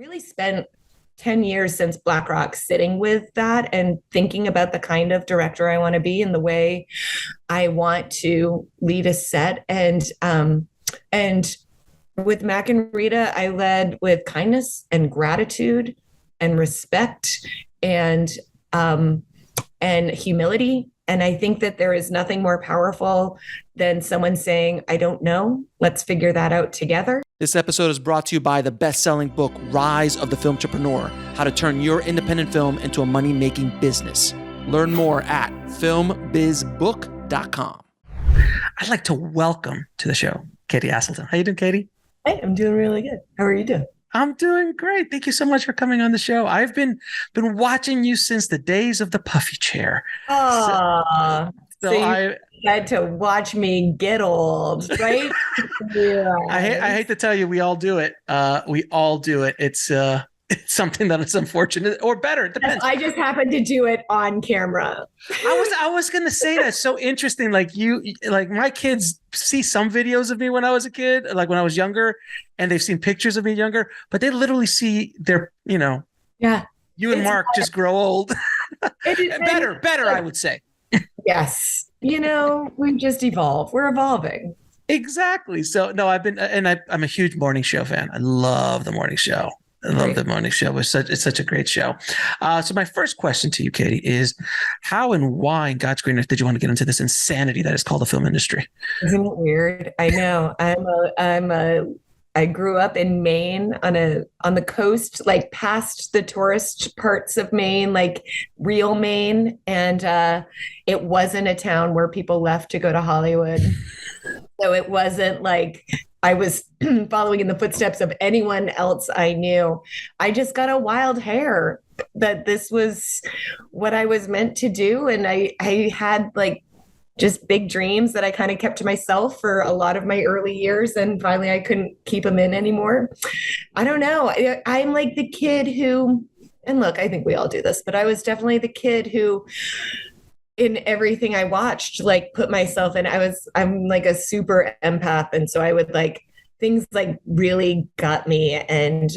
really spent 10 years since Black Rock sitting with that and thinking about the kind of director I want to be and the way I want to lead a set. And with Mack and Rita, I led with kindness and gratitude and respect and humility. And I think that there is nothing more powerful than someone saying, I don't know, let's figure that out together. This episode is brought to you by the best-selling book, Rise of the Film Entrepreneur, How to Turn Your Independent Film into a Money-Making Business. Learn more at filmbizbook.com. I'd like to welcome to the show, Katie Aselton. How you doing, Katie? Hey, I'm doing really good. How are you doing? I'm doing great. Thank you so much for coming on the show. I've been watching you since the days of the Puffy Chair. So you had to watch me get old, right? Yeah. I hate to tell you, we all do it. We all do it. It's something that is unfortunate or better. It depends. I just happened to do it on camera. I was going to say that's so interesting. Like my kids see some videos of me when I was a kid, like when I was younger, and they've seen pictures of me younger, but they literally see their, you and Mark just grow old. better, I would say. Yes. We just evolve. We're evolving. Exactly. So no, I'm a huge morning show fan. I love the morning show. I love the morning show. It's such a great show. So my first question to you, Katie, is how and why in God's green earth did you want to get into this insanity that is called the film industry? Isn't it weird? I know. I grew up in Maine on the coast, like past the tourist parts of Maine, like real Maine. And it wasn't a town where people left to go to Hollywood. So it wasn't like I was following in the footsteps of anyone else I knew. I just got a wild hair that this was what I was meant to do. And I had like just big dreams that I kind of kept to myself for a lot of my early years. And finally I couldn't keep them in anymore. I don't know. I'm like the kid who, and look, I think we all do this, but I was definitely the kid who in everything I watched, like put myself in. I'm like a super empath. And so I would like, things like really got me. And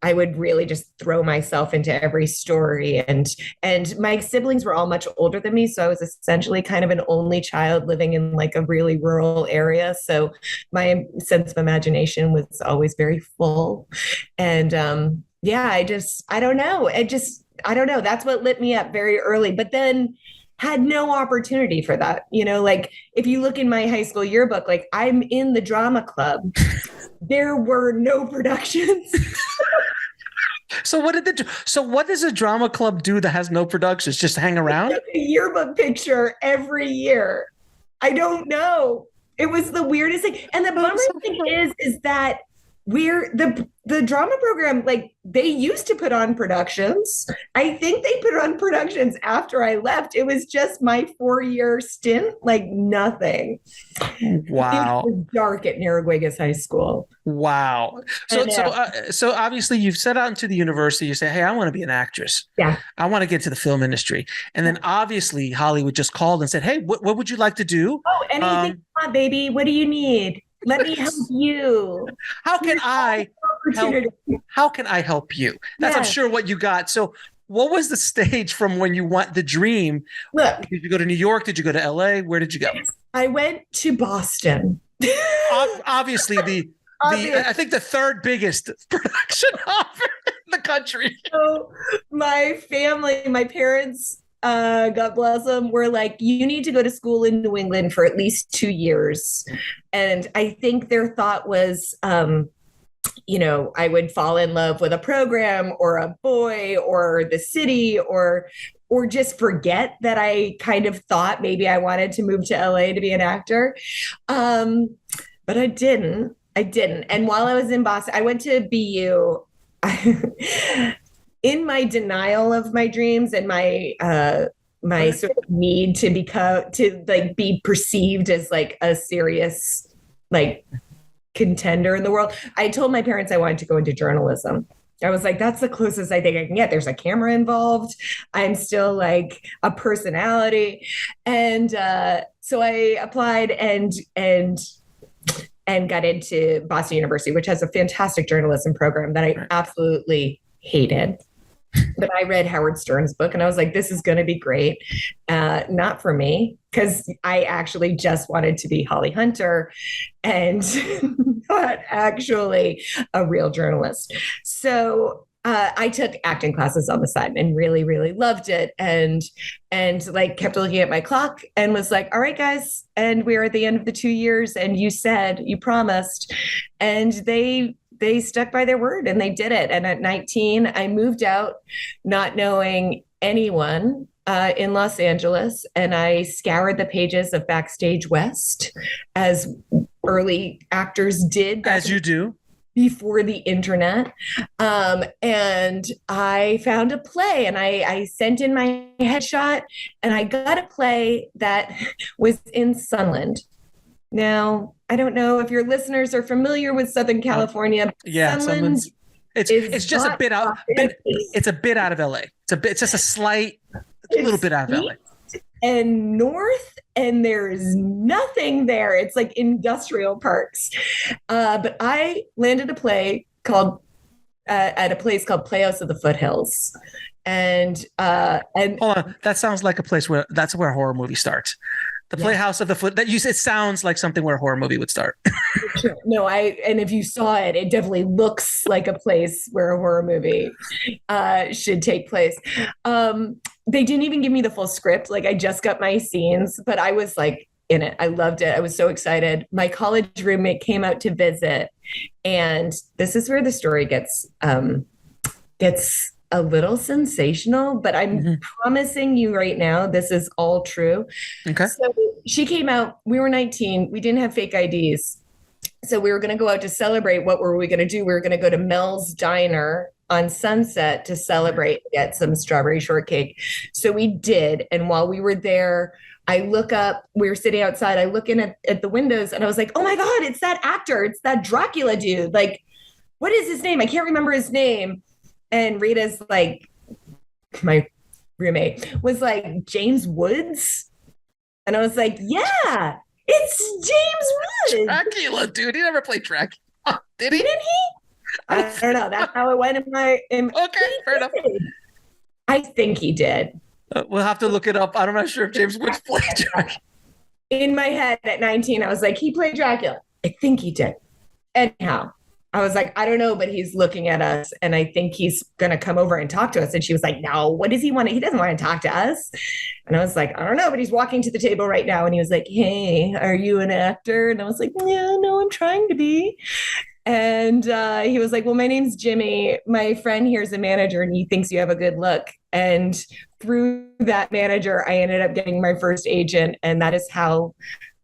I would really just throw myself into every story. And my siblings were all much older than me. So I was essentially kind of an only child living in like a really rural area. So my sense of imagination was always very full. And I don't know. I don't know. That's what lit me up very early, but then had no opportunity for that. Like if you look in my high school yearbook, like I'm in the drama club. There were no productions. So what does a drama club do that has no productions? Just hang around? A yearbook picture every year. I don't know. It was the weirdest thing. And the bummer thing is that we're the drama program, like they used to put on productions. I think they put on productions after I left. It was just my 4-year stint, like nothing. Wow. It was dark at Narraguegas High School. Wow. So obviously you've set out into the university. You say, hey, I want to be an actress. Yeah. I want to get to the film industry. And then obviously Hollywood just called and said, hey, what would you like to do? Oh, anything you want, baby. What do you need? Let me help you. How can I help you? That's, I'm sure, what you got. So what was the stage from when you want the dream? Look, did you go to New York? Did you go to LA? Where did you go? I went to Boston. Obviously I think the third biggest production offer in the country. So my family, my parents, God bless them, were like, you need to go to school in New England for at least 2 years. And I think their thought was, I would fall in love with a program or a boy or the city or just forget that I kind of thought maybe I wanted to move to LA to be an actor. But I didn't. And while I was in Boston, I went to BU. In my denial of my dreams and my sort of need to be perceived as like a serious like contender in the world, I told my parents I wanted to go into journalism. I was like, that's the closest I think I can get. There's a camera involved. I'm still like a personality. And so I applied and and got into Boston University, which has a fantastic journalism program that I absolutely hated. But I read Howard Stern's book and I was like, this is going to be great. Not for me, because I actually just wanted to be Holly Hunter and not actually a real journalist. So I took acting classes on the side and really, really loved it. And like kept looking at my clock and was like, all right, guys. And we're at the end of the 2 years. And you promised. And they stuck by their word and they did it. And at 19, I moved out not knowing anyone in Los Angeles. And I scoured the pages of Backstage West as early actors did. As you do. Before the internet. And I found a play and I sent in my headshot and I got a play that was in Sunland. Now, I don't know if your listeners are familiar with Southern California. Yeah, Sunland. It's just a bit out. It's a bit out of LA. It's just a little bit out of LA. And north, and there's nothing there. It's like industrial parks. But I landed a play at a place called Playhouse of the Foothills. And hold on, that sounds like a place where a horror movie starts. The Playhouse of the Foot. It sounds like something where a horror movie would start. No, and if you saw it, it definitely looks like a place where a horror movie should take place. They didn't even give me the full script. Like I just got my scenes, but I was like in it. I loved it. I was so excited. My college roommate came out to visit, and this is where the story gets a little sensational, but I'm promising you right now, this is all true. Okay. So she came out, we were 19, we didn't have fake IDs. So we were going to go out to celebrate. What were we going to do? We were going to go to Mel's Diner on Sunset to celebrate, get some strawberry shortcake. So we did. And while we were there, I look up, we were sitting outside, I look in at the windows and I was like, oh my God, it's that actor. It's that Dracula dude. Like, what is his name? I can't remember his name. And Rita's like, my roommate was like, James Woods. And I was like, yeah, it's James Woods. Dracula, dude. He never played Dracula. Did he? Didn't he? I don't know. That's how it went Okay, fair enough. I think he did. We'll have to look it up. I'm not sure if James Woods played Dracula. In my head at 19, I was like, he played Dracula. I think he did. Anyhow, I was like, I don't know, but he's looking at us and I think he's going to come over and talk to us. And she was like, no, what does he want? He doesn't want to talk to us. And I was like, I don't know, but he's walking to the table right now. And he was like, hey, are you an actor? And I was like, yeah, no, I'm trying to be. And he was like, well, my name's Jimmy. My friend here's a manager and he thinks you have a good look. And through that manager, I ended up getting my first agent. And that is how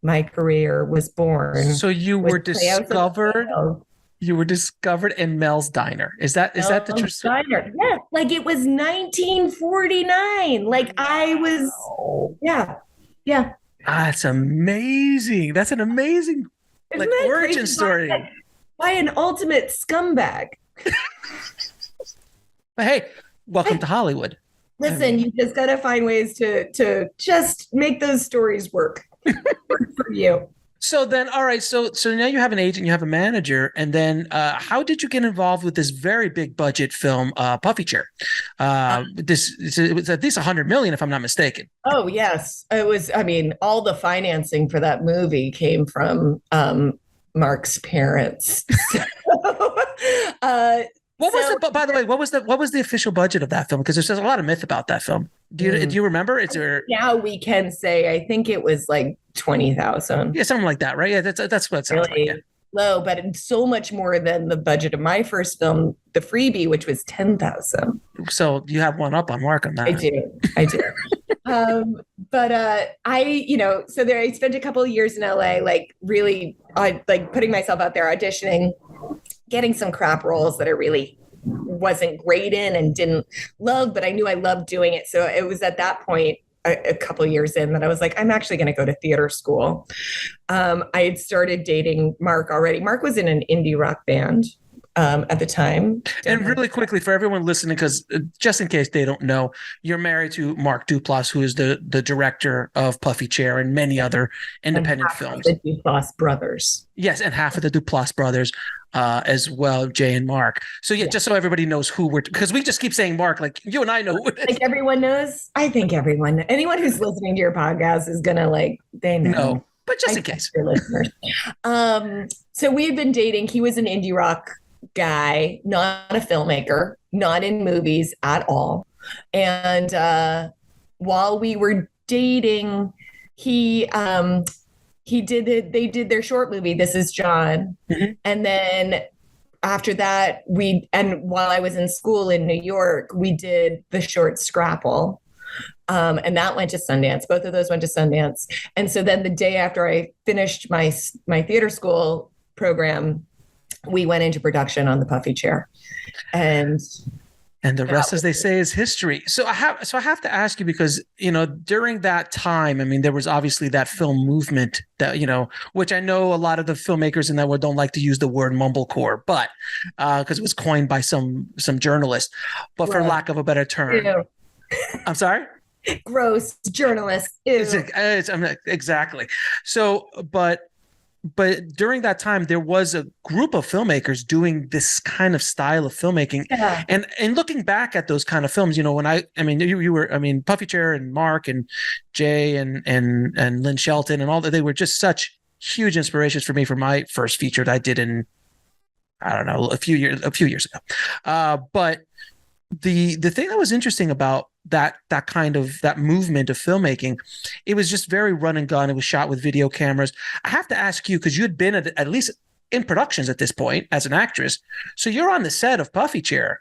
my career was born. So you were discovered. You were discovered in Mel's Diner. Is that the true story? Diner. Yeah, like it was 1949. Like I was, yeah. That's amazing. That's an amazing origin story. By an ultimate scumbag. But hey, welcome to Hollywood. Listen, you just got to find ways to just make those stories work for you. So then, all right. So now you have an agent, you have a manager, and then how did you get involved with this very big budget film, Puffy Chair? It was at least $100 million, if I'm not mistaken. Oh yes, it was. I mean, all the financing for that movie came from Mark's parents. By the way, what was the official budget of that film? Because there's a lot of myth about that film. Do you remember? Now we can say I think it was like 20,000. Yeah, something like that, right? Yeah, that's what it sounds really like. Yeah. Low, but it's so much more than the budget of my first film, The Freebie, which was 10,000. So you have one up on Mark on that. I do. So I spent a couple of years in LA, like really like putting myself out there, auditioning, getting some crap roles that I really wasn't great in and didn't love, but I knew I loved doing it. So it was at that point, a couple of years in, that I was like, I'm actually going to go to theater school. I had started dating Mark already. Mark was in an indie rock band. at the time. And really quickly for everyone listening, because just in case they don't know, you're married to Mark Duplass, who is the director of Puffy Chair and many other independent films. The Duplass brothers. Yes, and half of the Duplass brothers as well, Jay and Mark. So yeah, just so everybody knows who we're, because we just keep saying Mark, like you and I know who it is. Like everyone knows. I think anyone who's listening to your podcast is gonna they know. No, but just in case. Your listeners. So we had been dating. He was an indie rock guy, not a filmmaker, not in movies at all. And while we were dating, they did their short movie, This Is John. Mm-hmm. And then after that, while I was in school in New York, we did the short Scrapple. And that went to Sundance. Both of those went to Sundance. And so then the day after I finished my theater school program, we went into production on the Puffy Chair. And the rest, as they say, is history. So I have to ask you, because, during that time, I mean, there was obviously that film movement that, which I know a lot of the filmmakers in that world don't like to use the word mumblecore, but because it was coined by some journalists, but for lack of a better term. Ew. I'm sorry? Gross journalists. Exactly. So, but during that time, there was a group of filmmakers doing this kind of style of filmmaking. Yeah. And looking back at those kind of films, when you were Puffy Chair and Mark and Jay and Lynn Shelton and all that, they were just such huge inspirations for me for my first feature that I did in, I don't know, a few years ago. But the thing that was interesting about that movement of filmmaking, it was just very run and gun. It was shot with video cameras. I have to ask you, because you had been at least in productions at this point as an actress, so you're on the set of Puffy Chair.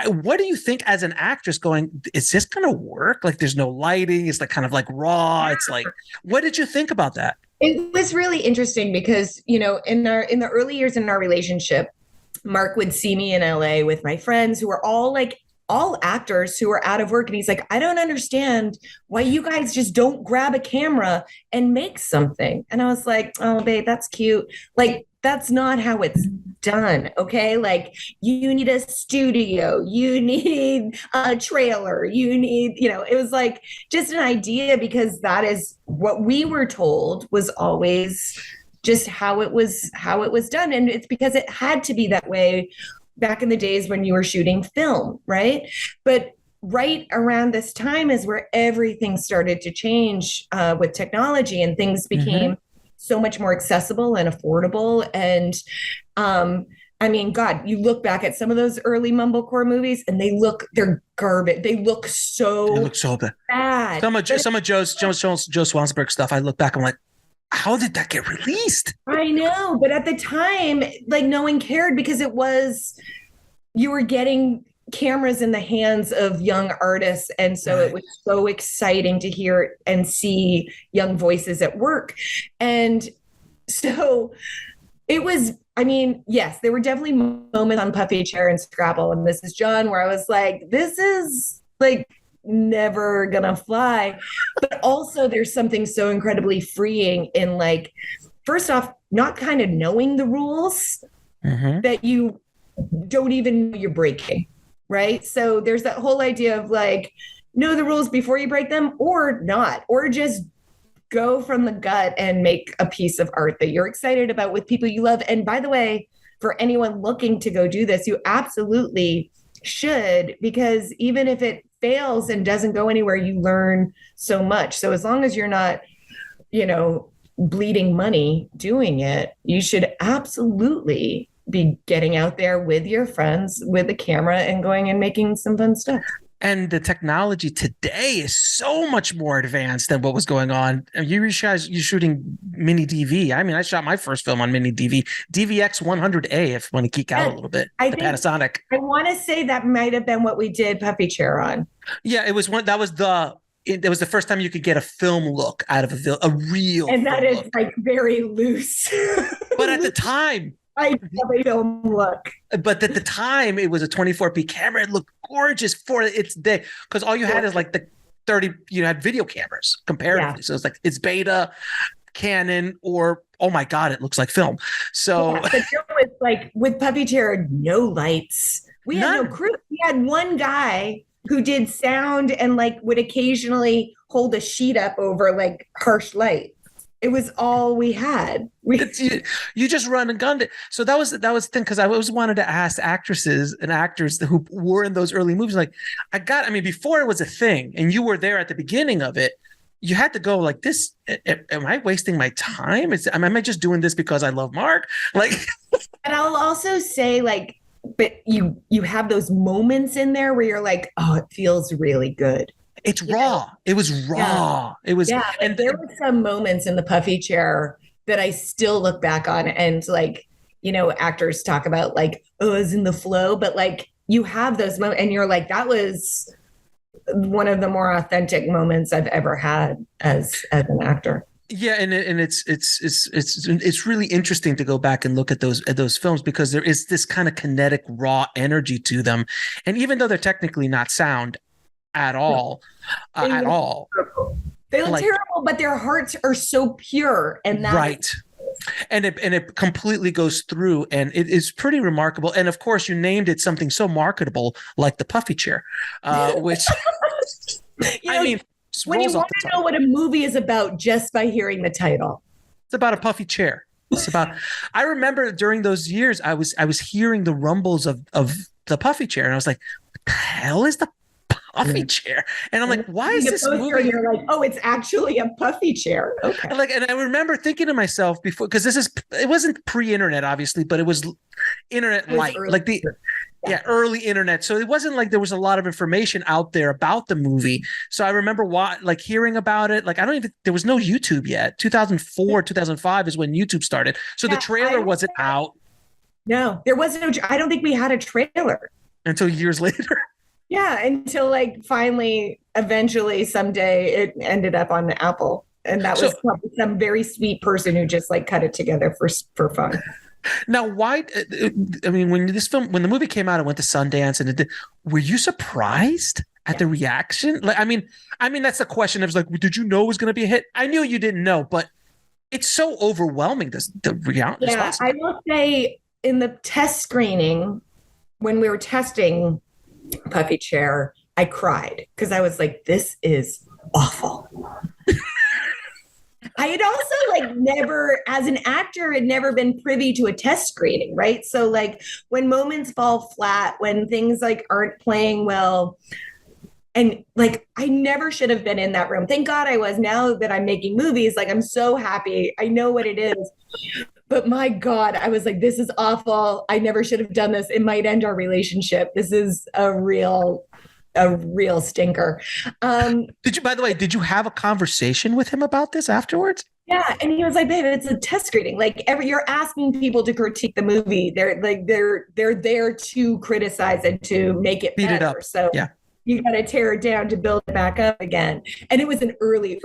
What do you think as an actress going, is this going to work? Like there's no lighting. It's kind of raw. It's what did you think about that? It was really interesting because, in the early years in our relationship, Mark would see me in LA with my friends who were all actors who were out of work. And he's like, I don't understand why you guys just don't grab a camera and make something. And I was like, oh, babe, that's cute. That's not how it's done. Okay. You need a studio, you need a trailer, you need, it was just an idea, because that is what we were told was always just how it was done. And it's because it had to be that way back in the days when you were shooting film, right? But right around this time is where everything started to change with technology, and things became so much more accessible and affordable. And God, you look back at some of those early mumblecore movies and they're garbage. They look so bad. Some of Joe Swansburg stuff, I look back, I'm like, how did that get released? I know, but at the time, no one cared, because you were getting cameras in the hands of young artists. And so It was so exciting to hear and see young voices at work. And so it was, yes, there were definitely moments on Puffy Chair and Scrabble and This Is John where I was like, this is never gonna fly. But also there's something so incredibly freeing in first off, not kind of knowing the rules that you don't even know you're breaking, right? So there's that whole idea of know the rules before you break them, or not, or just go from the gut and make a piece of art that you're excited about with people you love. And by the way, for anyone looking to go do this, you absolutely should, because even if it fails and doesn't go anywhere, you learn so much. So as long as you're not, bleeding money doing it, you should absolutely be getting out there with your friends with a camera and going and making some fun stuff. And the technology today is so much more advanced than what was going on. You're shooting mini DV. I shot my first film on mini DV, DVX 100A, if you want to geek out a little bit. Panasonic. I want to say that might have been what we did Puffy Chair on. Yeah, it was it was the first time you could get a film look out of a real. And that is very loose. But at the time, I don't look. But at the time, it was a 24p camera. It looked gorgeous for its day, because all you had is the 30. You had video cameras comparatively, so it's beta, Canon, or oh my god, it looks like film. So but there was like with Puffy Chair, no lights. We had no None. crew. We had one guy who did sound and like would occasionally hold a sheet up over like harsh light. It was all we had. You just run and gunned it. So that was the thing, because I always wanted to ask actresses and actors who were in those early movies, like, I mean, before it was a thing, and you were there at the beginning of it, you had to go like this. Am I wasting my time? Am I just doing this because I love Mark? Like, And I'll also say, like, but you have those moments in there where you're like, oh, it feels really good. it's raw. It was raw. It was, Yeah, and there were some moments in the Puffy Chair that I still look back on, and like, actors talk about like, oh, it's in the flow, but like you have those moments and you're like, that was one of the more authentic moments I've ever had as an actor. yeah, and it's really interesting to go back and look at those films, because there is this kind of kinetic, raw energy to them, and even though they're technically not sound at all, They look terrible, but their hearts are so pure, and that's right. And it completely goes through, and it is pretty remarkable. And of course, you named it something so marketable like the Puffy Chair, which I mean, when you want to know what a movie is about just by hearing the title. It's about a puffy chair. It's about. I remember during those years, I was hearing the rumbles of the Puffy Chair, and I was like, "What the hell is the Puffy Chair?" And I'm like, "Why is this movie?" And you're like, "Oh, it's actually a Puffy Chair." Okay. And I remember thinking to myself before, because it wasn't pre-internet, obviously, but it was internet light, like the early internet. So it wasn't like there was a lot of information out there about the movie. So I remember hearing about it. Like, there was no YouTube yet. 2004, 2005 is when YouTube started. So the trailer wasn't out. No, there wasn't. I don't think we had a trailer until years later. Yeah, until like finally, eventually, someday it ended up on Apple. And that was probably some very sweet person who just like cut it together for fun. Now, why? I mean, when the movie came out, it went to Sundance, and were you surprised at the reaction? Like, I mean, that's the question. It was like, did you know it was going to be a hit? I knew you didn't know, but it's so overwhelming. The reality. Yeah, I will say in the test screening, when we were testing Puffy Chair, I cried because I was like, this is awful. I had also never, as an actor, had never been privy to a test screening, right? So like when moments fall flat, when things aren't playing well, and I never should have been in that room. Thank God I was. Now that I'm making movies, I'm so happy. I know what it is. But my God, I was like, this is awful. I never should have done this. It might end our relationship. This is a real stinker. Did you have a conversation with him about this afterwards? Yeah, and he was like, "Babe, it's a test screening. You're asking people to critique the movie. They're there to criticize and to make it beat better. It up. So yeah, you got to tear it down to build it back up again." And it was an early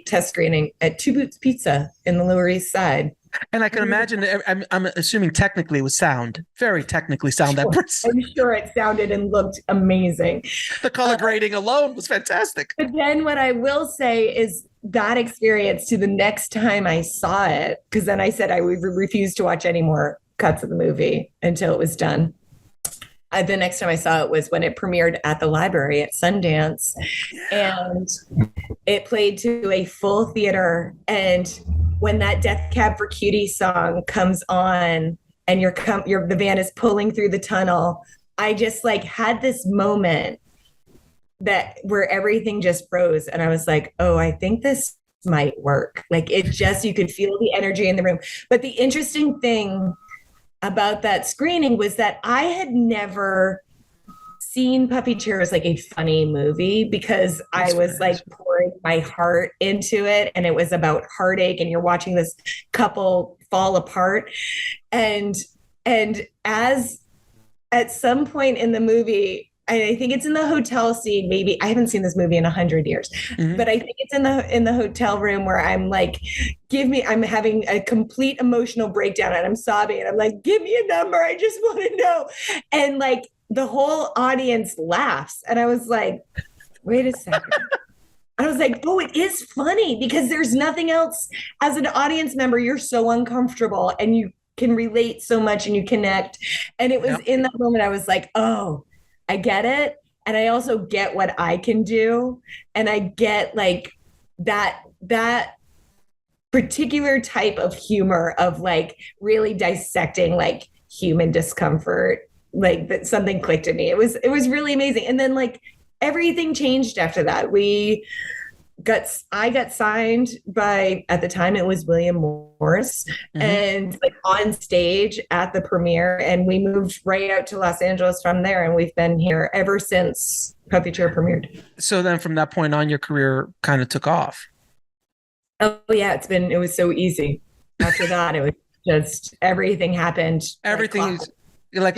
test screening at Two Boots Pizza in the Lower East Side. And I can imagine, I'm assuming technically it was sound, very technically sound. I'm sure it sounded and looked amazing. The color grading alone was fantastic. But then what I will say is that experience to the next time I saw it, because then I said I would refuse to watch any more cuts of the movie until it was done. The next time I saw it was when it premiered at the library at Sundance, and it played to a full theater. And when that Death Cab for Cutie song comes on and the van is pulling through the tunnel, I just had this moment where everything just froze. And I was like, oh, I think this might work. You could feel the energy in the room. But the interesting thing about that screening was that I had never seen Puffy Chair as a funny movie, because I was pouring my heart into it, and it was about heartache, and you're watching this couple fall apart. And as at some point in the movie, I think it's in the hotel scene, maybe I haven't seen this movie in 100 years, but I think it's in the hotel room where I'm I'm having a complete emotional breakdown and I'm sobbing and I'm like, give me a number. I just want to know. And the whole audience laughs. And I was like, wait a second. I was like, oh, it is funny because there's nothing else. As an audience member, you're so uncomfortable and can relate so much and you connect. And it was in that moment I was like, oh, I get it. And I also get what I can do. And I get like that particular type of humor of like really dissecting like human discomfort. Like that something clicked in me. It was really amazing. And then like everything changed after that. I got signed by, at the time it was William Morris, and like on stage at the premiere, and we moved right out to Los Angeles from there, and we've been here ever since Puffy Chair premiered. So then from that point on, your career kind of took off. Oh yeah, it was so easy. After that, it was just everything happened. Everything when they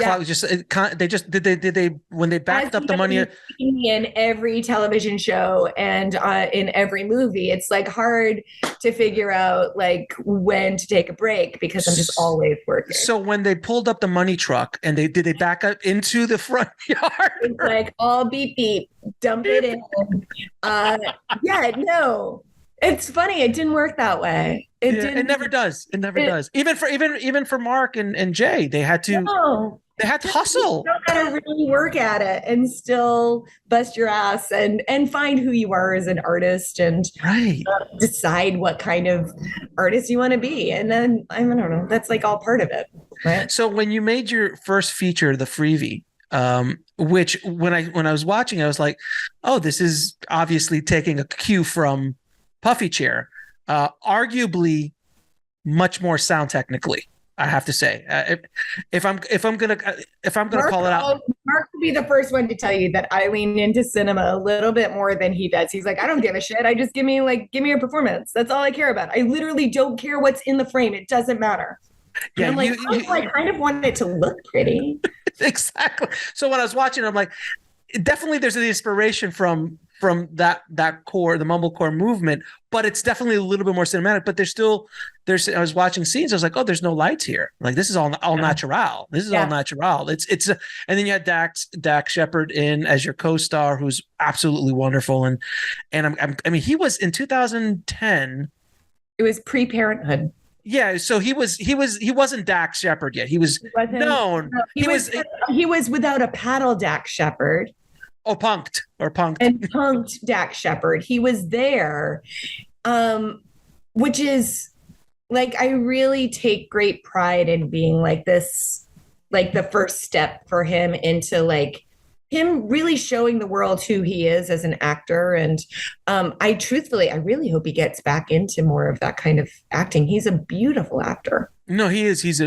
backed up the money in every television show and in every movie, it's like hard to figure out like when to take a break because I'm just always working. So when they pulled up the money truck and did they back up into the front yard? It's like all beep beep, dump it in. No. It's funny. It didn't work that way. It never does. It never does. Even for Mark and Jay, they had to hustle. You got to really work at it and still bust your ass and find who you are as an artist and decide what kind of artist you want to be. And then I don't know. That's like all part of it. Right? So when you made your first feature, The Freebie, which when I was watching, I was like, oh, this is obviously taking a cue from Puffy Chair, arguably much more sound technically, I have to say. If I'm gonna call it out, Mark will be the first one to tell you that I lean into cinema a little bit more than he does. He's like, I don't give a shit. I just give me a performance. That's all I care about. I literally don't care what's in the frame. It doesn't matter. Yeah, I'm like, I kind of want it to look pretty. Exactly. So when I was watching, I'm like, definitely there's an inspiration from that core, the mumblecore movement, but it's definitely a little bit more cinematic. But I was watching scenes, I was like, oh, there's no lights here. Like this is all natural. This is all natural. It's and then you had Dax Shepard in as your co-star, who's absolutely wonderful. And I mean, he was in 2010. It was pre-Parenthood. Yeah, so he wasn't Dax Shepard yet. He was known. He was without a paddle, Dax Shepard. Oh, punked. And punked Dax Shepard. He was there, which is like, I really take great pride in being like this, like the first step for him into like him really showing the world who he is as an actor. And I really hope he gets back into more of that kind of acting. He's a beautiful actor. No, he is. He's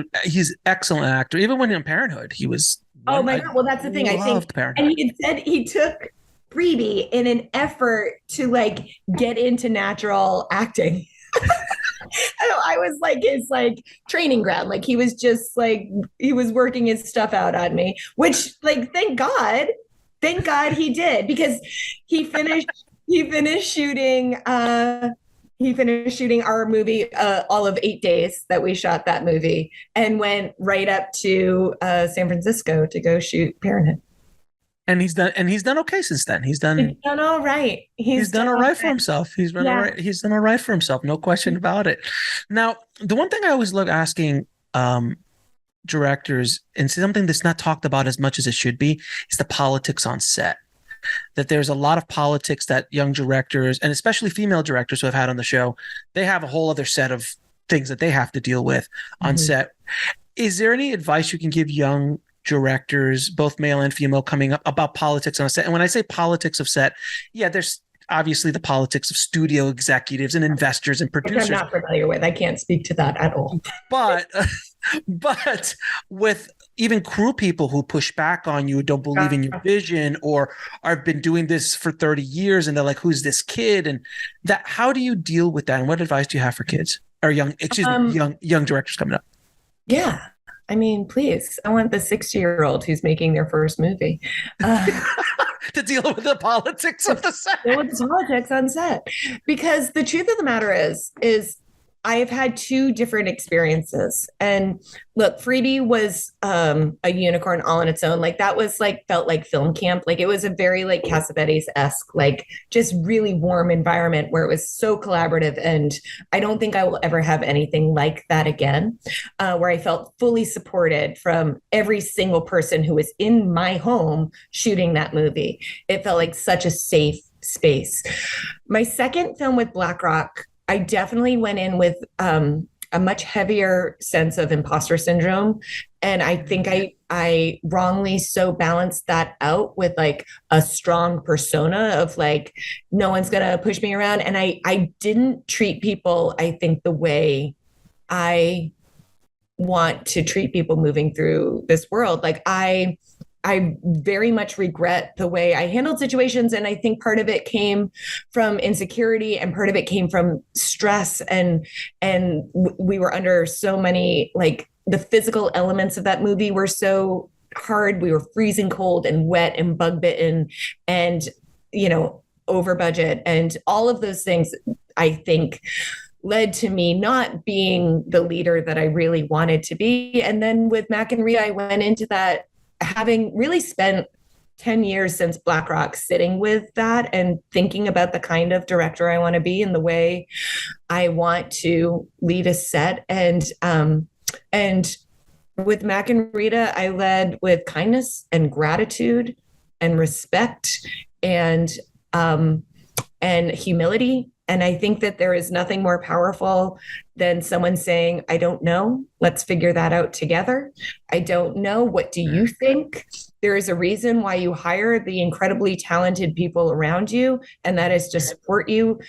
excellent actor. Even when in Parenthood, he was. Oh my God. Well, that's the thing. I think, and he had said he took Freebie in an effort to like get into natural acting. I was like his like training ground. Like he was just like, he was working his stuff out on me, which like, thank God he did, because he finished shooting our movie, all of 8 days that we shot that movie, and went right up to San Francisco to go shoot Parenthood. And he's done okay since then. He's done all right. He's done all right for himself. He's done all right. He's done all right for himself. No question about it. Now, the one thing I always love asking directors, and something that's not talked about as much as it should be, is the politics on set. That there's a lot of politics that young directors, and especially female directors who I've had on the show, they have a whole other set of things that they have to deal with on set. Is there any advice you can give young directors, both male and female, coming up about politics on a set? And when I say politics of set, there's obviously the politics of studio executives and investors and producers. I'm not familiar with. I can't speak to that at all. But with even crew people who push back on you, don't believe in your vision, or have been doing this for 30 years, and they're like, "Who's this kid?" And that, how do you deal with that? And what advice do you have for kids or young directors coming up? Yeah. I mean, please, I want the 60-year-old who's making their first movie to deal with the politics of the set. Deal with the politics on set. Because the truth of the matter is I have had two different experiences. And look, Freebie was a unicorn all on its own. Like that was like felt like film camp. Like it was a very like Cassavetes-esque, like just really warm environment where it was so collaborative. And I don't think I will ever have anything like that again, where I felt fully supported from every single person who was in my home shooting that movie. It felt like such a safe space. My second film with BlackRock, I definitely went in with a much heavier sense of imposter syndrome. And I think I wrongly so balanced that out with like a strong persona of like, no one's going to push me around. And I didn't treat people, I think, the way I want to treat people moving through this world. Like I very much regret the way I handled situations. And I think part of it came from insecurity and part of it came from stress. And we were under so many, like the physical elements of that movie were so hard. We were freezing cold and wet and bug bitten and, you know, over budget. And all of those things, I think, led to me not being the leader that I really wanted to be. And then with Mack and Rita, I went into that having really spent 10 years since BlackRock sitting with that and thinking about the kind of director I want to be and the way I want to lead a set. And with Mack and Rita, I led with kindness and gratitude and respect and humility. And I think that there is nothing more powerful than someone saying, I don't know, let's figure that out together. I don't know, what do you think? There is a reason why you hire the incredibly talented people around you, and that is to support you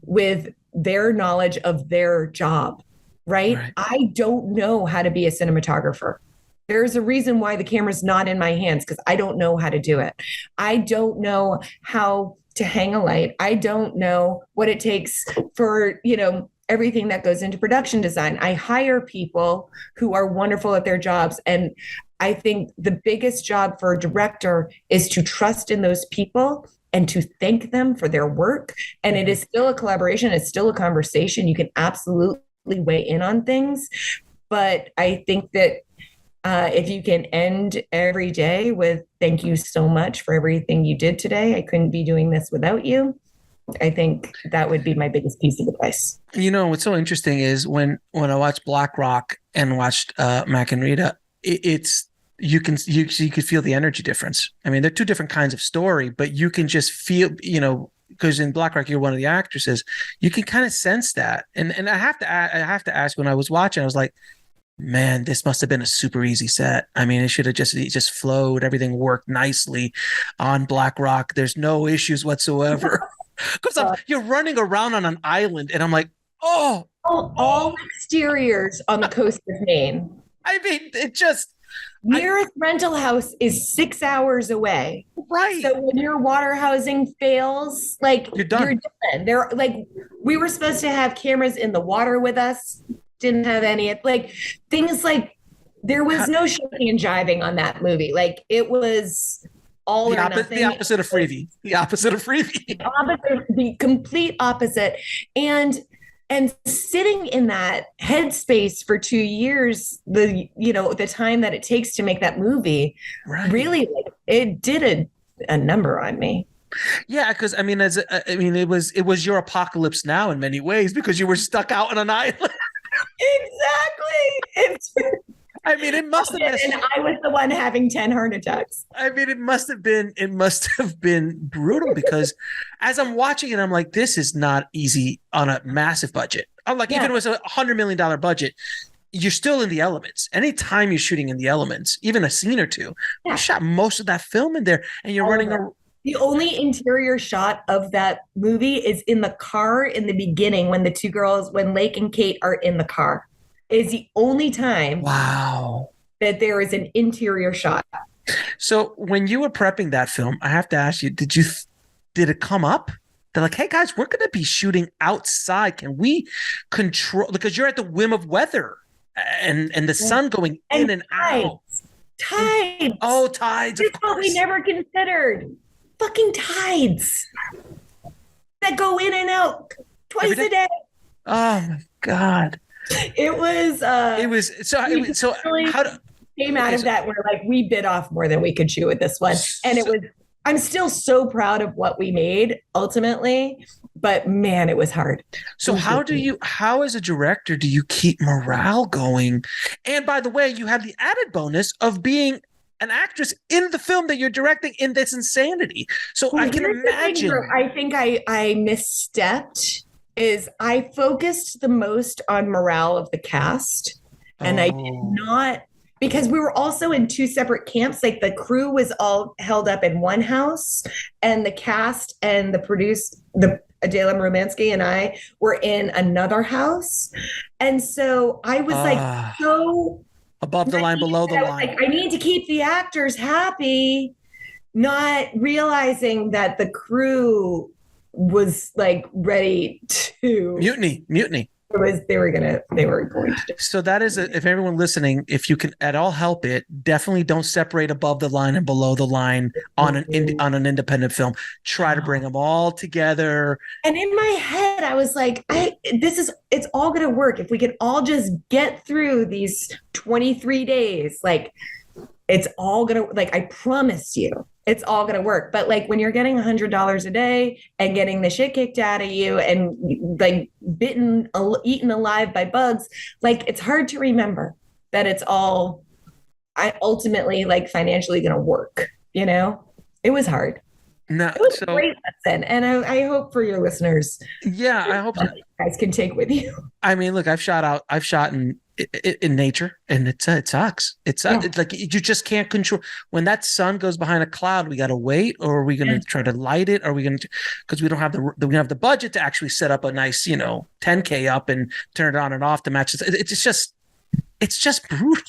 with their knowledge of their job, right? I don't know how to be a cinematographer. There's a reason why the camera's not in my hands because I don't know how to do it. I don't know how to hang a light. I don't know what it takes for, you know, everything that goes into production design. I hire people who are wonderful at their jobs. And I think the biggest job for a director is to trust in those people and to thank them for their work. And it is still a collaboration. It's still a conversation. You can absolutely weigh in on things. But I think that if you can end every day with thank you so much for everything you did today. I couldn't be doing this without you. I think that would be my biggest piece of advice. You know, what's so interesting is when I watched BlackRock and watched Mack and Rita, it's you could feel the energy difference. I mean, they're two different kinds of story, but you can just feel, you know, because in BlackRock you're one of the actresses, you can kind of sense that. And I have to ask, when I was watching, I was like, man, this must have been a super easy set. I mean, it should have just flowed. Everything worked nicely on BlackRock. There's no issues whatsoever. Because you're running around on an island, and I'm like, all exteriors on the coast of Maine. I mean, it just nearest rental house is 6 hours away. Right. So when your water housing fails, like you're done. They're like, we were supposed to have cameras in the water with us. Didn't have any, like things like there was no shaking and jiving on that movie. Like it was all or nothing. The opposite of Freebie. The complete opposite. And sitting in that headspace for 2 years, the time that it takes to make that movie, really, like, it did a number on me. Yeah, because I mean, it was your apocalypse now in many ways because you were stuck out on an island. Exactly. I mean, it must have been, and I was the one having 10 heart attacks. I mean, it must have been brutal because as I'm watching it, I'm like, this is not easy on a massive budget. I'm like, even if it was $100 million budget, you're still in the elements. Anytime you're shooting in the elements, even a scene or two, you shot most of that film in there, and you're running around. The only interior shot of that movie is in the car in the beginning when the two girls, when Lake and Kate are in the car. It is the only time that there is an interior shot. So when you were prepping that film, I have to ask you, did it come up? They're like, hey guys, we're going to be shooting outside. Can we control, because you're at the whim of weather and the sun going in and out. Tides. Tides. That's what we never considered. Fucking tides that go in and out twice a day. Oh my God. It was So how do came out of that where like we bit off more than we could chew with this one. And it was, I'm still so proud of what we made ultimately, but man, it was hard. So how as a director do you keep morale going? And by the way, you have the added bonus of being an actress in the film that you're directing in this insanity. So I can imagine. I think I misstepped is I focused the most on morale of the cast. And I did not, because we were also in two separate camps. Like the crew was all held up in one house, and the cast and the Adela Romansky and I were in another house. And so I was like so above the line, below the line. Like, I need to keep the actors happy, not realizing that the crew was like ready to mutiny. They were going to. So that is, if everyone listening, if you can at all help it, definitely don't separate above the line and below the line on an independent film. Try to bring them all together. And in my head, I was like, it's all going to work if we can all just get through these 23 days. Like, it's all going to, like, I promise you, it's all going to work. But like when you're getting $100 a day and getting the shit kicked out of you and like eaten alive by bugs, like it's hard to remember that it's all ultimately like financially going to work. You know, it was hard. No, it was a great lesson, and I hope for your listeners. Yeah, I hope so. You guys can take with you. I mean, look, I've shot in nature, and it sucks. It's like you just can't control when that sun goes behind a cloud. We got to wait, or are we going to try to light it? Are we going to, because we don't have the budget to actually set up a nice 10K up and turn it on and off to match. It's just brutal.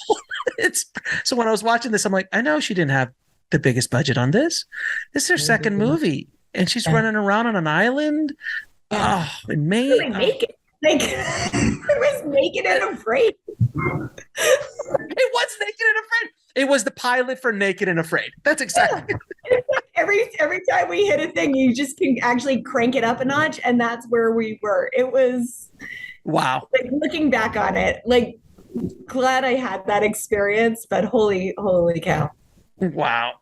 So when I was watching this, I'm like, I know she didn't have the biggest budget on this. This is her second movie, and she's running around on an island. Oh, in Maine. Really make it. Like, it was naked and afraid. It was naked and afraid. It was the pilot for Naked and Afraid. That's exactly. Every time we hit a thing, you just can actually crank it up a notch, and that's where we were. It was wow. Like looking back on it, like glad I had that experience, but holy cow. Wow.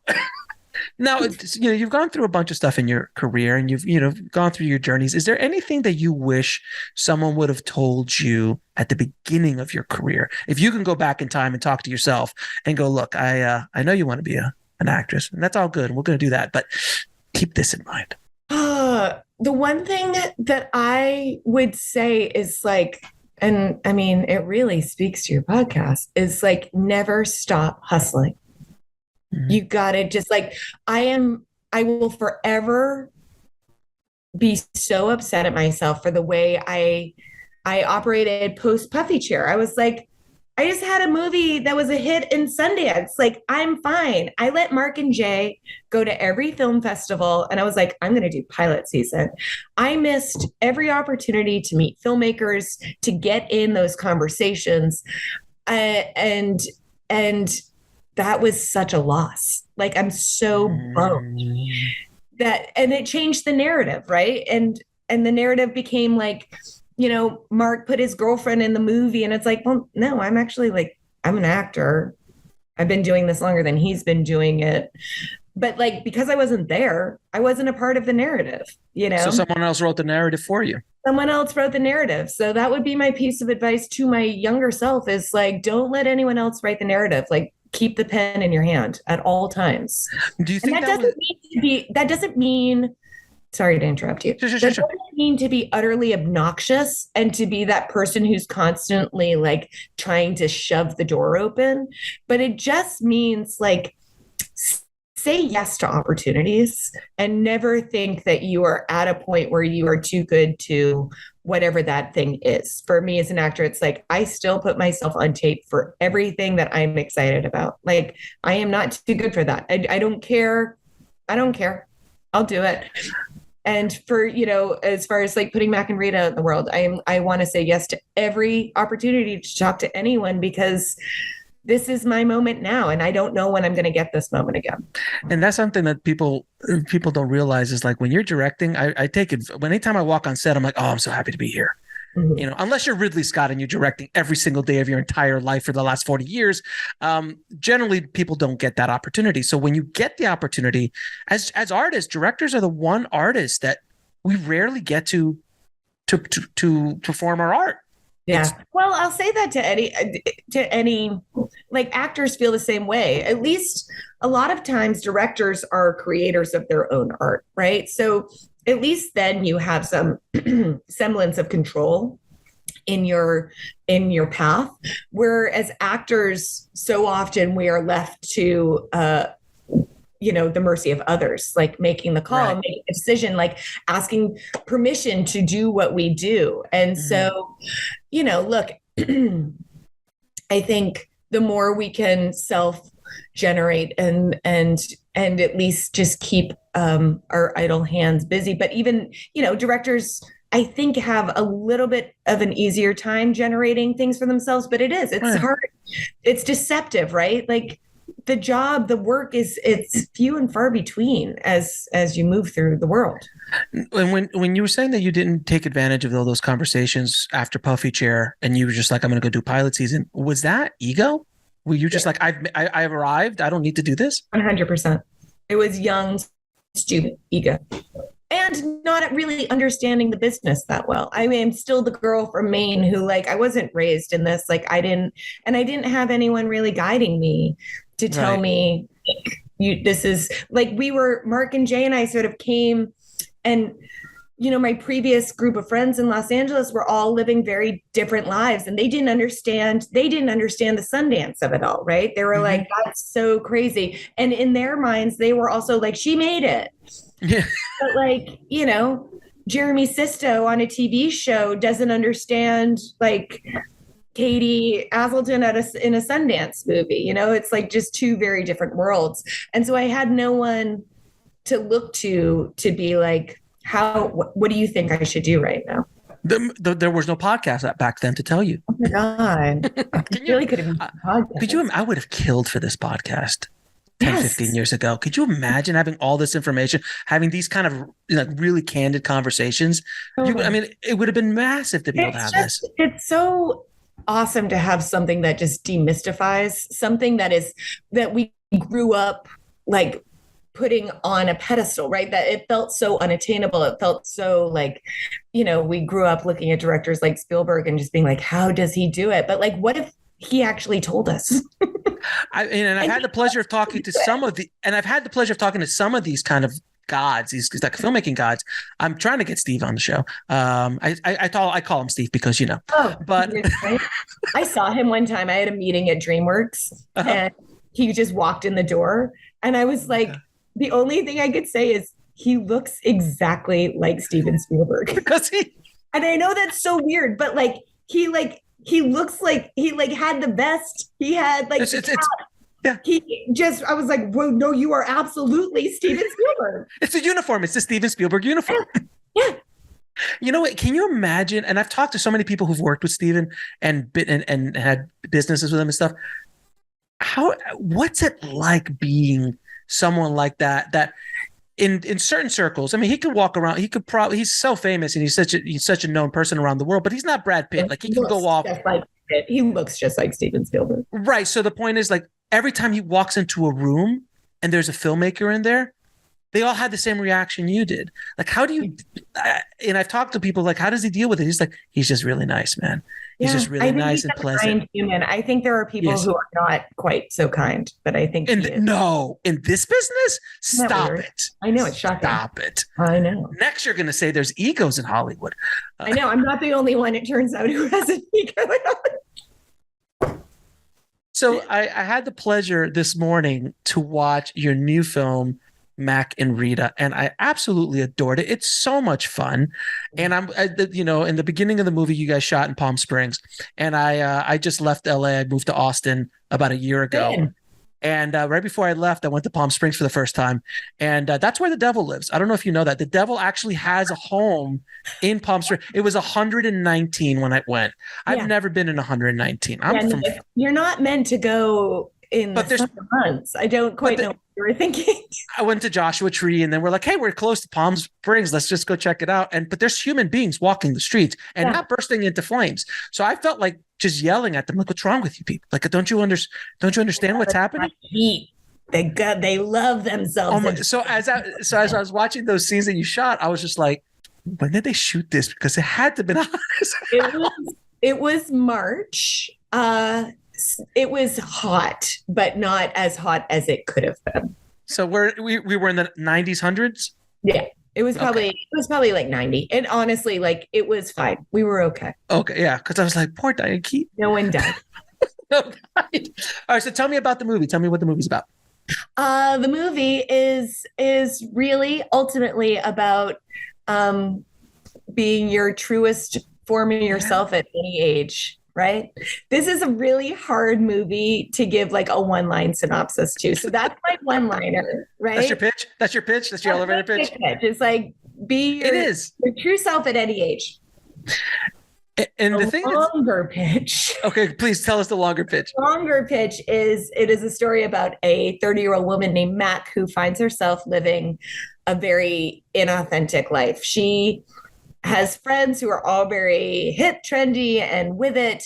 Now, you've gone through a bunch of stuff in your career, and you've gone through your journeys. Is there anything that you wish someone would have told you at the beginning of your career? If you can go back in time and talk to yourself and go, look, I know you want to be an actress, and that's all good. We're going to do that, but keep this in mind. The one thing that I would say is like, and I mean, it really speaks to your podcast, is like, never stop hustling. You got to just like, I will forever be so upset at myself for the way I operated post Puffy Chair. I was like, I just had a movie that was a hit in Sundance. Like, I'm fine. I let Mark and Jay go to every film festival, and I was like, I'm going to do pilot season. I missed every opportunity to meet filmmakers, to get in those conversations. And that was such a loss. Like, I'm so bummed that, and it changed the narrative, right? And the narrative became like, Mark put his girlfriend in the movie, and it's like, well, no, I'm actually like, I'm an actor. I've been doing this longer than he's been doing it. But like, because I wasn't there, I wasn't a part of the narrative, So someone else wrote the narrative for you. Someone else wrote the narrative. So that would be my piece of advice to my younger self, is like, don't let anyone else write the narrative. Like, keep the pen in your hand at all times. Do you think that doesn't mean, sorry to interrupt you. Sure. Doesn't mean to be utterly obnoxious and to be that person who's constantly like trying to shove the door open. But it just means like, say yes to opportunities and never think that you are at a point where you are too good to whatever that thing is. For me as an actor, it's like, I still put myself on tape for everything that I'm excited about. Like, I am not too good for that. I don't care. I'll do it. And for, as far as like putting Mack and Rita in the world, I want to say yes to every opportunity to talk to anyone, because this is my moment now, and I don't know when I'm going to get this moment again. And that's something that people don't realize is like, when you're directing, I take it, anytime I walk on set, I'm like, oh, I'm so happy to be here. You know, unless you're Ridley Scott and you're directing every single day of your entire life for the last 40 years, generally people don't get that opportunity. So when you get the opportunity, as artists, directors are the one artist that we rarely get to perform our art. Yeah. Well, I'll say that to any like actors feel the same way. At least a lot of times directors are creators of their own art, right? So at least then you have some semblance of control in your path. Whereas actors, so often we are left to the mercy of others, like making the call, making a decision, like asking permission to do what we do. And so, look, I think the more we can self-generate and at least just keep our idle hands busy. But even, directors, I think, have a little bit of an easier time generating things for themselves, but it's hard. It's deceptive, right? Like, the work it's few and far between as you move through the world. And when you were saying that you didn't take advantage of all those conversations after Puffy Chair and you were just like, I'm going to go do pilot season, was that ego? Were you just like, I've arrived, I don't need to do this? 100%. It was young student ego. And not really understanding the business that well. I mean, I'm still the girl from Maine who, like, I wasn't raised in this. Like, I didn't have anyone really guiding me to tell me, this is like, Mark and Jay and I sort of came, and, my previous group of friends in Los Angeles were all living very different lives, and they didn't understand the Sundance of it all, right? They were like, that's so crazy. And in their minds, they were also like, she made it. Yeah. But like, Jeremy Sisto on a TV show doesn't understand like Katie Aselton in a Sundance movie. It's like just two very different worlds. And so I had no one to look to be like, what do you think I should do right now? There was no podcast back then to tell you. Oh my God. I would have killed for this podcast 10, 15 years ago. Could you imagine having all this information, having these kind of really candid conversations? It would have been massive to be able to have this. It's so awesome to have something that just demystifies something that we grew up like putting on a pedestal, right? That it felt so unattainable. It felt so like, we grew up looking at directors like Spielberg and just being like, how does he do it? But like, what if he actually told us? I've had the pleasure of talking to some of these kind of gods, these like filmmaking gods. I'm trying to get Steve on the show. I call him Steve because but I saw him one time. I had a meeting at DreamWorks and he just walked in the door, and I was like, the only thing I could say is he looks exactly like Steven Spielberg. And I know that's so weird, but like he looks like he like had the vest. He had like I was like, whoa, no, you are absolutely Steven Spielberg. It's a uniform. It's the Steven Spielberg uniform. Yeah. You know what? Can you imagine? And I've talked to so many people who've worked with Steven and had businesses with him and stuff. What's it like being someone like that in certain circles? I mean, he could walk around. He's so famous and he's such a known person around the world, but he's not Brad Pitt. Like he can go off. He looks just like Steven Spielberg. Right. So the point is, like, every time he walks into a room and there's a filmmaker in there, they all had the same reaction you did. Like, how do you, and I've talked to people like, how does he deal with it? He's like, he's just really nice, man. He's just really nice and pleasant. Kind human. I think there are people who are not quite so kind, but I think in this business, stop it. I know, it's shocking. Stop it. I know. Next, you're going to say there's egos in Hollywood. I know. I'm not the only one, it turns out, who has an ego in Hollywood. So I had the pleasure this morning to watch your new film, Mack and Rita, and I absolutely adored it. It's so much fun. And in the beginning of the movie, you guys shot in Palm Springs, and I just left LA. I moved to Austin about a year ago. Man. And right before I left, I went to Palm Springs for the first time. And that's where the devil lives. I don't know if you know that. The devil actually has a home in Palm Springs. It was 119 when I went. I've never been in 119. You're not meant to go in the summer months. I don't quite know you were thinking? I went to Joshua Tree, and then we're like, hey, we're close to Palm Springs. Let's just go check it out. But there's human beings walking the streets and not bursting into flames. So I felt like just yelling at them, like, what's wrong with you people? Like, don't you understand what's happening? Heat. They love themselves. So as I was watching those scenes that you shot, I was just like, when did they shoot this? Because it had to have been honest. It was March. It was hot, but not as hot as it could have been. So we were in the 90s, hundreds? Yeah. It was probably like 90. And honestly, like, it was fine. We were okay. Okay, yeah. Because I was like, poor Diane Keaton. No one died. All right, so tell me about the movie. Tell me what the movie's about. The movie is really ultimately about being your truest form of yourself at any age, right? This is a really hard movie to give like a one-line synopsis to. So that's my one-liner, right? That's your pitch? That's your elevator pitch? It's like, be your true self at any age. And the thing longer pitch. Okay, please tell us the longer pitch. Longer pitch is a story about a 30-year-old woman named Mack who finds herself living a very inauthentic life. She has friends who are all very hip, trendy, and with it,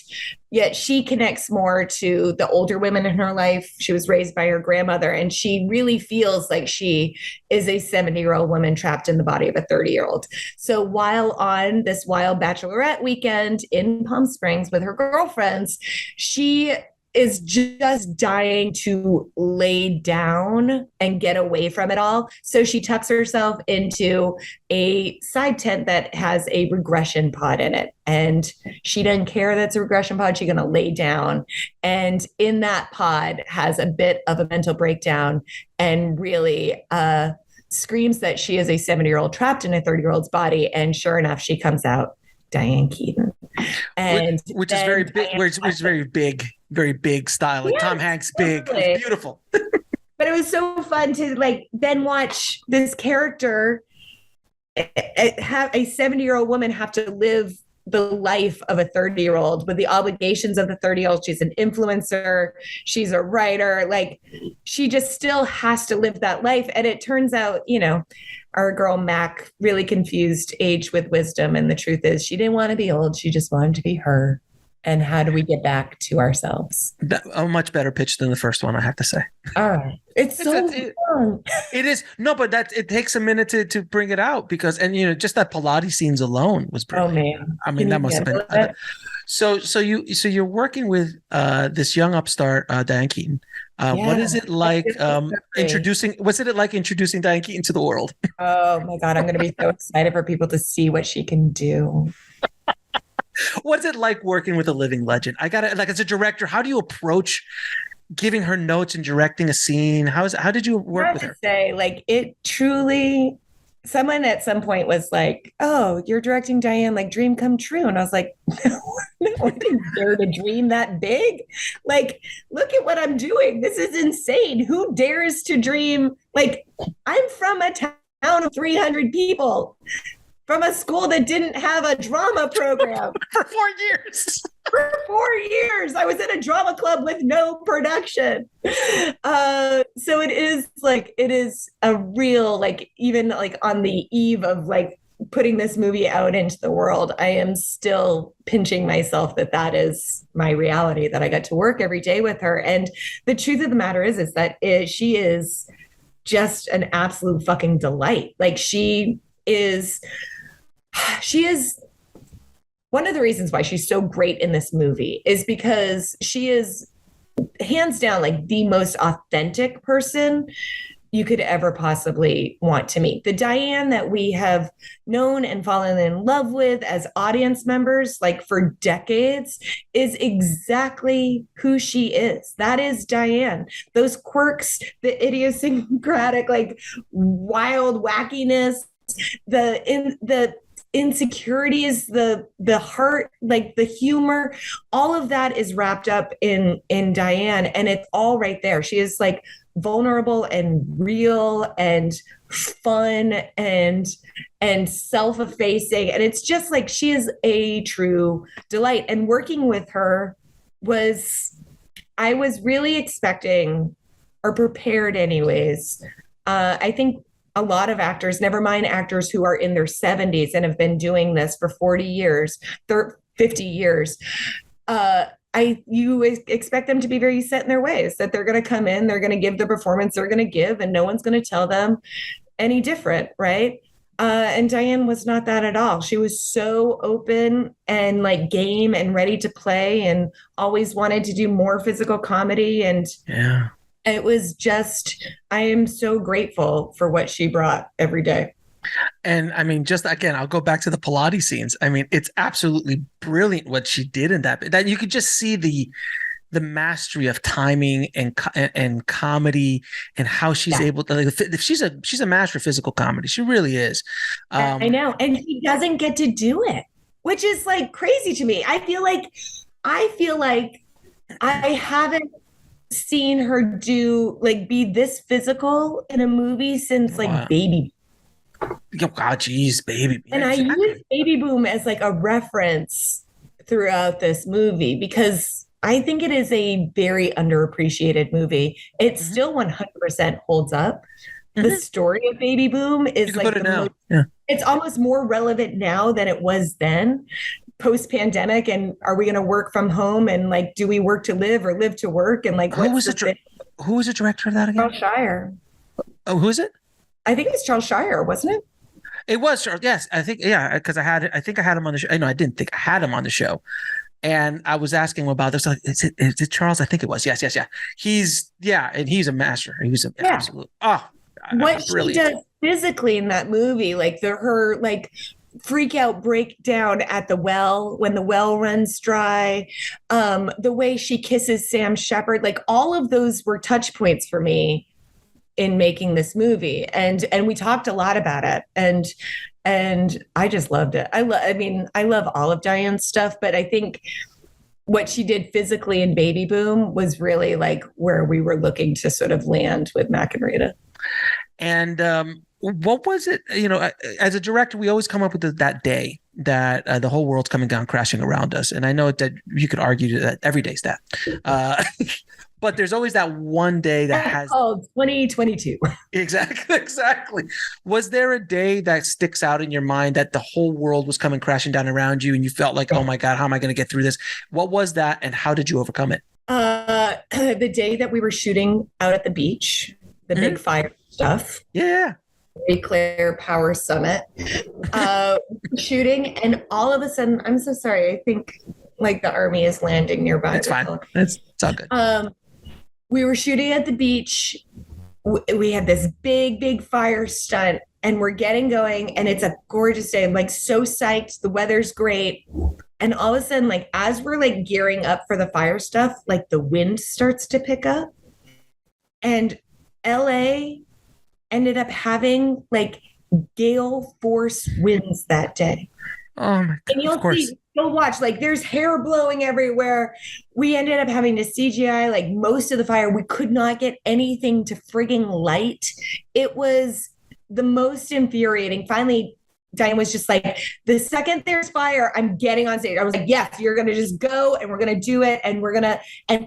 yet she connects more to the older women in her life. She was raised by her grandmother, and she really feels like she is a 70-year-old woman trapped in the body of a 30-year-old. So while on this wild bachelorette weekend in Palm Springs with her girlfriends, she is just dying to lay down and get away from it all. So she tucks herself into a side tent that has a regression pod in it. And she doesn't care that it's a regression pod. She's going to lay down. And in that pod has a bit of a mental breakdown and really screams that she is a 70-year-old trapped in a 30-year-old's body. And sure enough, she comes out Diane Keaton. And which is very big, which is very big style. Like Tom Hanks, big. Totally. It's beautiful. But it was so fun to like then watch this character have a 70-year-old woman have to live the life of a 30-year-old with the obligations of the 30-year-old. She's an influencer. She's a writer. Like, she just still has to live that life. And it turns out, you know, our girl Mack really confused age with wisdom. And the truth is she didn't want to be old. She just wanted to be her. And how do we get back to ourselves? A much better pitch than the first one, I have to say. All right. It's so fun. It is. No, but it takes a minute to bring it out because, and you know, just that Pilates scenes alone was brilliant. Oh man. I mean, that must have been. So you're working with this young upstart, Diane Keaton. What is it like introducing Diane Keaton to the world? Oh my God. I'm going to be so excited for people to see what she can do. What's it like working with a living legend? As a director, how do you approach giving her notes and directing a scene? How did you work with her? Say, like, it truly, someone at some point was like, oh, you're directing Diane, like dream come true. And I was like, no one didn't dare to dream that big. Like, look at what I'm doing. This is insane. Who dares to dream? Like, I'm from a town of 300 people. From a school that didn't have a drama program. For 4 years. For 4 years. I was in a drama club with no production. So it is a real, like, even like on the eve of like putting this movie out into the world, I am still pinching myself that is my reality, that I get to work every day with her. And the truth of the matter is that she is just an absolute fucking delight. Like, she is one of the reasons why she's so great in this movie is because she is hands down like the most authentic person you could ever possibly want to meet. The Diane that we have known and fallen in love with as audience members, like for decades, is exactly who she is. That is Diane. Those quirks, the idiosyncratic, like wild wackiness, the insecurities, the heart, like the humor, all of that is wrapped up in Diane, and it's all right there. She is like vulnerable and real and fun and self-effacing, and it's just like she is a true delight. And working with her I was really expecting are prepared anyways. I think a lot of actors, never mind actors who are in their 70s and have been doing this for 40 years, 50 years, you expect them to be very set in their ways, that they're going to come in, they're going to give the performance they're going to give, and no one's going to tell them any different, right? And Diane was not that at all. She was so open and like game and ready to play, and always wanted to do more physical comedy. And yeah, it was just, I am so grateful for what she brought every day. And I mean, just again, I'll go back to the Pilates scenes. I mean, it's absolutely brilliant what she did in that you could just see the mastery of timing and comedy, and how she's able to, like, she's a master of physical comedy. She really is. I know. And she doesn't get to do it, which is like crazy to me. I feel like I haven't seen her be this physical in a movie since like Baby. God, geez, Baby. And I use Baby Boom as like a reference throughout this movie because I think it is a very underappreciated movie. It still 100% holds up. The story of Baby Boom is like it's almost more relevant now than it was then, post-pandemic. And are we going to work from home? And like, do we work to live or live to work? And like, who was the director of that again? Charles Shire. Oh, who is it? I think it's Charles Shire, wasn't it? It was Charles. Yes, I think, because I think I had him on the show. No, I didn't think I had him on the show. And I was asking him about this. Like, is it Charles? I think it was. Yes. And he's a master. He was an absolute. What she does physically in that movie, like her like freak out breakdown at the well when the well runs dry, the way she kisses Sam Shepard, like all of those were touch points for me in making this movie, and we talked a lot about it, and I just loved it. I love all of Diane's stuff, but I think what she did physically in Baby Boom was really like where we were looking to sort of land with Mack and Rita. And what was it? As a director, we always come up with that day that the whole world's coming down crashing around us. And I know that you could argue that every day's that. But there's always that one day that has called 2022. Exactly. Was there a day that sticks out in your mind that the whole world was coming crashing down around you and you felt like, oh my God, how am I going to get through this? What was that, and how did you overcome it? The day that we were shooting out at the beach, the big fire stuff. Yeah. Claire Power Summit. Shooting, and all of a sudden, I'm so sorry. I think like the army is landing nearby. It's fine. It's all good. We were shooting at the beach. We had this big fire stunt, and we're getting going, and it's a gorgeous day. I'm like so psyched. The weather's great. And all of a sudden, like as we're like gearing up for the fire stuff, like the wind starts to pick up, and LA ended up having like gale force winds that day. Oh my God, and you'll watch, like there's hair blowing everywhere. We ended up having to CGI like most of the fire. We could not get anything to frigging light. It was the most infuriating. Finally, Diane was just like, the second there's fire, I'm getting on stage. I was like, yes, you're going to just go and we're going to do it. And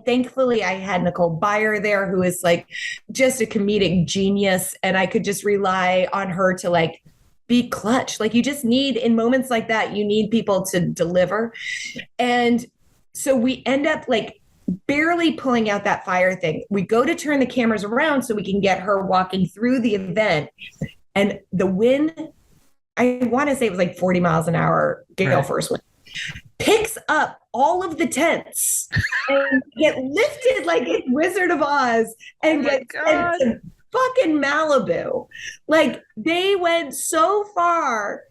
thankfully I had Nicole Byer there, who is like just a comedic genius. And I could just rely on her to like be clutch. Like you just need, in moments like that, you need people to deliver. And so we end up like barely pulling out that fire thing. We go to turn the cameras around so we can get her walking through the event. And the wind, I want to say it was like 40 miles an hour gale force wind, picks up all of the tents and get lifted like it's Wizard of Oz and get sent to fucking Malibu. Like they went so far,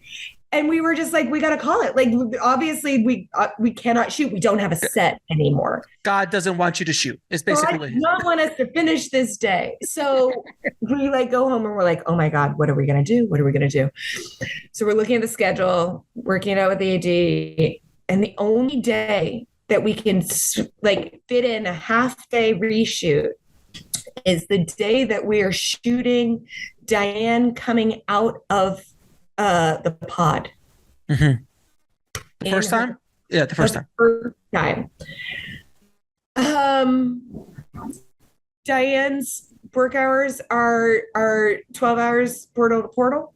and we were just like, we got to call it. Like obviously we cannot shoot. We don't have a set anymore. God doesn't want you to shoot. It's basically God does not want us to finish this day. So we like go home and we're like, oh my God, what are we going to do? What are we going to do? So we're looking at the schedule, working it out with the AD, and the only day that we can like fit in a half day reshoot is the day that we are shooting Diane coming out of the pod. Mm-hmm. The first time? Yeah, the first time. Diane's work hours are 12 hours portal to portal.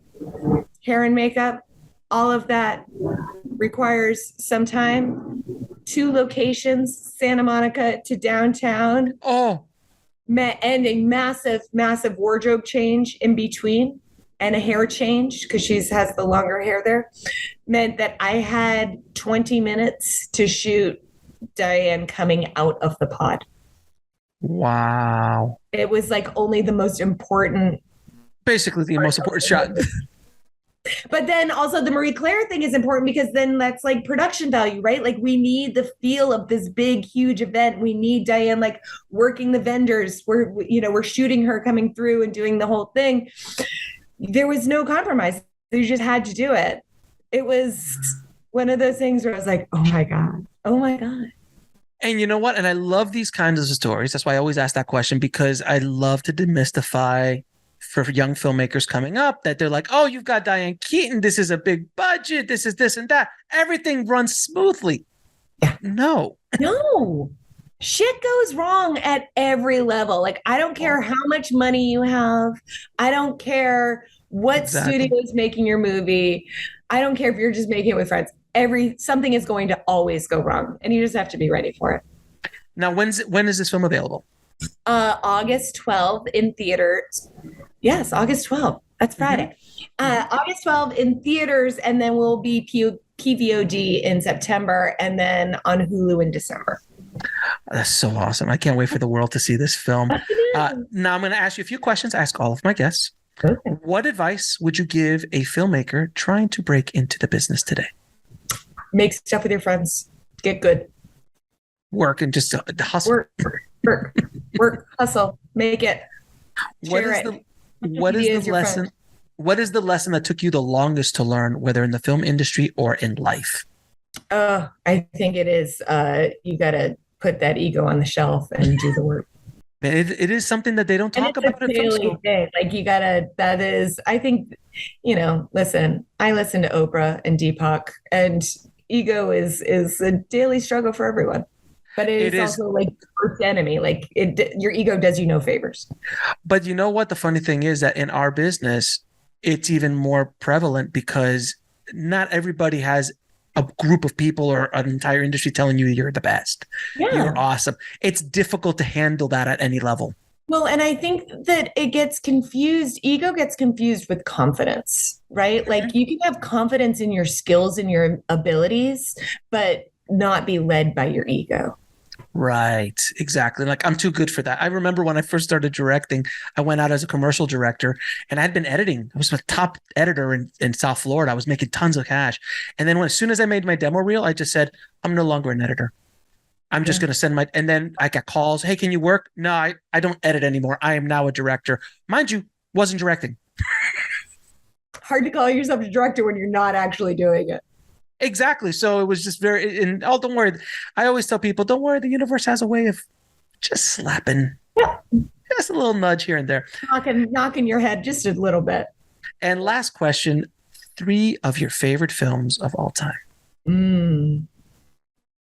Hair and makeup, all of that requires some time. 2 locations, Santa Monica to downtown. Oh, And a massive, massive wardrobe change in between, and a hair change because she has the longer hair there, meant that I had 20 minutes to shoot Diane coming out of the pod. wow. It was like only the most important. Basically the most important shot. But then also the Marie Claire thing is important because then that's like production value, right? Like we need the feel of this big, huge event. We need Diane like working the vendors. We're shooting her coming through and doing the whole thing. There was no compromise. You just had to do it. It was one of those things where I was like, oh my God. Oh my God. And you know what? And I love these kinds of stories. That's why I always ask that question, because I love to demystify for young filmmakers coming up that they're like, oh, you've got Diane Keaton. This is a big budget. This is this and that. Everything runs smoothly. Yeah. No. Shit goes wrong at every level. Like, I don't care how much money you have. I don't care what studio is making your movie. I don't care if you're just making it with friends. Something is going to always go wrong, and you just have to be ready for it. Now, when is this film available? August 12th in theaters. Yes, August 12th. That's Friday. August 12th in theaters, and then we'll be PVOD in September, and then on Hulu in December. That's so awesome. I can't wait for the world to see this film. Now I'm going to ask you a few questions. I ask all of my guests. Okay. What advice would you give a filmmaker trying to break into the business today? Make stuff with your friends. Get good. Work and just hustle. Work, hustle, make it. What is the lesson? What is the lesson that took you the longest to learn, whether in the film industry or in life? I think it is. You got to put that ego on the shelf and do the work. It is something that they don't talk about in film school. Like you gotta. That is. I think. Listen. I listen to Oprah and Deepak, and ego is a daily struggle for everyone. But it is also like worst enemy. Like your ego does you no favors. But you know what? The funny thing is that in our business, it's even more prevalent because not everybody has a group of people or an entire industry telling you you're the best. Yeah. You're awesome. It's difficult to handle that at any level. Well, and I think that it gets confused. Ego gets confused with confidence, right? Like you can have confidence in your skills and your abilities, but not be led by your ego. Right. Exactly. Like I'm too good for that. I remember when I first started directing, I went out as a commercial director and I'd been editing. I was a top editor in South Florida. I was making tons of cash. And then as soon as I made my demo reel, I just said, I'm no longer an editor. I'm just going to send and then I got calls. Hey, can you work? No, I don't edit anymore. I am now a director. Mind you, wasn't directing. Hard to call yourself a director when you're not actually doing it. Exactly. So it was just don't worry. I always tell people, don't worry. The universe has a way of just slapping. Yeah. Just a little nudge here and there. Knocking your head just a little bit. And last question, 3 of your favorite films of all time.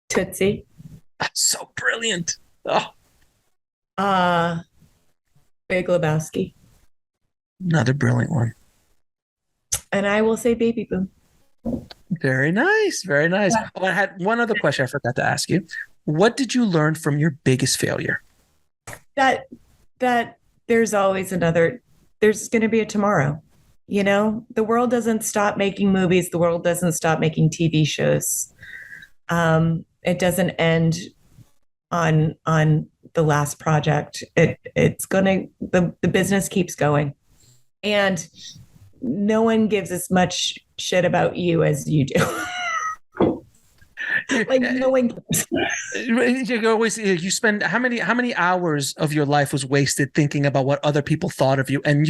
Tootsie. That's so brilliant. Oh. Big Lebowski. Another brilliant one. And I will say Baby Boom. Very nice. Very nice. Yeah. Oh, I had one other question I forgot to ask you. What did you learn from your biggest failure? That there's always there's going to be a tomorrow. The world doesn't stop making movies. The world doesn't stop making TV shows. It doesn't end on the last project. The business keeps going. And no one gives as much shit about you as you do. Like no one cares. You spend how many hours of your life was wasted thinking about what other people thought of you, and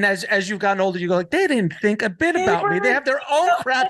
as you've gotten older, you go like, they didn't think a bit about me. They have their own crap.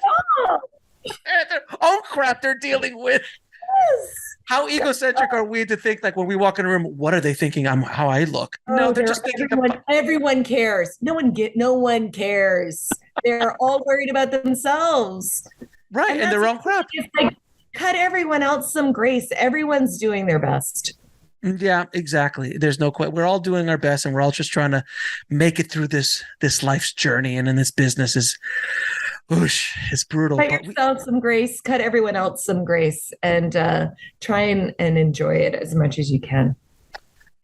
Their own crap they're dealing with. Yes. How egocentric are we to think like when we walk in a room, what are they thinking? How I look? No, they're just thinking. Everyone cares. No one cares. They're all worried about themselves. Right, and their own crap. It's like cut everyone else some grace. Everyone's doing their best. Yeah, exactly. There's no question. We're all doing our best, and we're all just trying to make it through this life's journey. And in this business is, whoosh, it's brutal. Cut yourself some grace, cut everyone else some grace, and try and enjoy it as much as you can.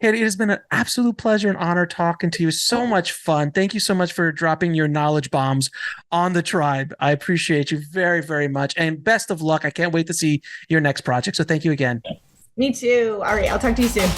Katie, it has been an absolute pleasure and honor talking to you. So much fun. Thank you so much for dropping your knowledge bombs on the tribe. I appreciate you very, very much. And best of luck. I can't wait to see your next project. So thank you again. Me too. All right. I'll talk to you soon.